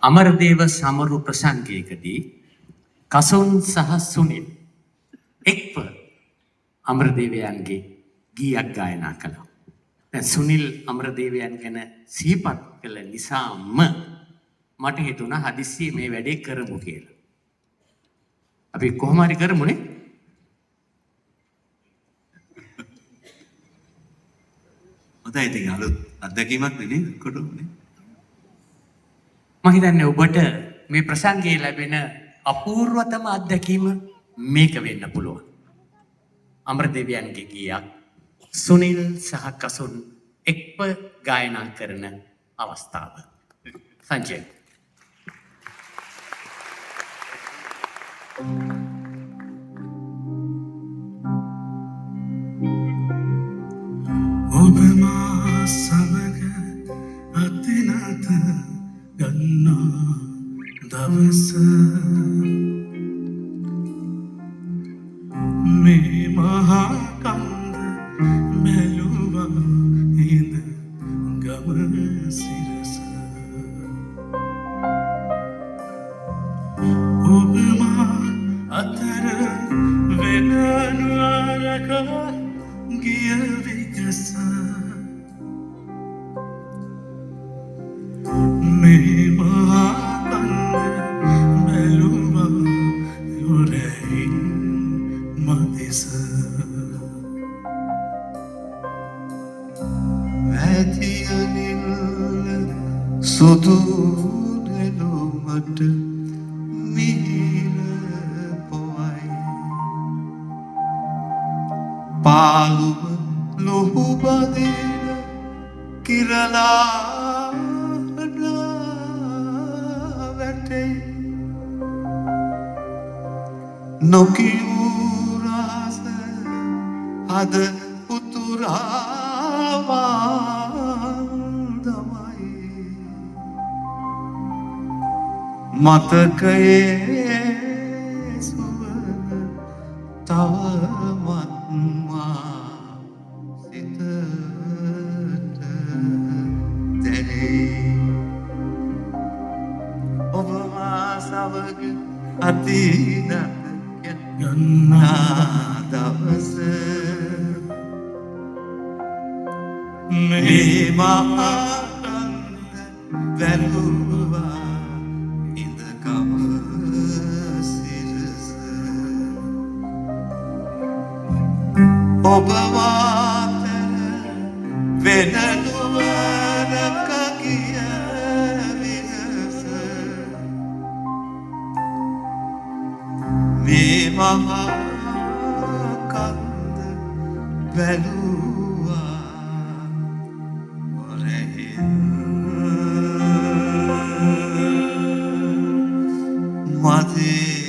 අමරදේව සමරු ප්‍රසංගයකදී කසුන් සහ සුනිල් එක්ව අමරදේවයන්ගේ ගීයක් ගායනා කළා. දැන් සුනිල් අමරදේවයන් ගැන සිහිපත් කළ නිසාම මට හිතුණා හදිස්සියේ මේ වැඩේ කරමු කියලා. අපි කොහොම හරි කරමුනේ. හොඳයි ඉතින් අලුත් අත්දැකීමක් නෙනේ කොටුනේ. මම හිතන්නේ ඔබට මේ ප්‍රසංගයේ ලැබෙන අපූර්වතම අත්දැකීම මේක වෙන්න පුළුවන්. අමරදේවයන්ගේ ගීයක් සුනිල් සහ කසුන් එක්ව ගායනා කරන අවස්ථාව. සංජය. ඔබ මා සමග අතිනත ගන්නා දවස මේ මහා කන්ද මැලුවා ඉඳ ගම සිරස ඔබ මා අතර වෙන නුවරක ගිය විගස මේ මහා කන්ද මැලුවා යොරෙහින් මදිස වැතියනිල් සුදු නෙළුමට මිහිර පොවයි පාළුව ලොහු බදින කිරලා වැටෙයි නොකිවූ රහස අද උතුරාවා දමයි මතකයේ සුවඳ තවමත් මා සිතට දැනෙයි ඔබ මා සමග අතිනත ගන්නා දවස මේ මහා කන්ද වැළුවා ඉඳ ගම සිරස ඔබ වාතර වෙන නුවරක ගිය විගස මේ මහා කන්ද වැළුවා ඔරෙහින් මදිස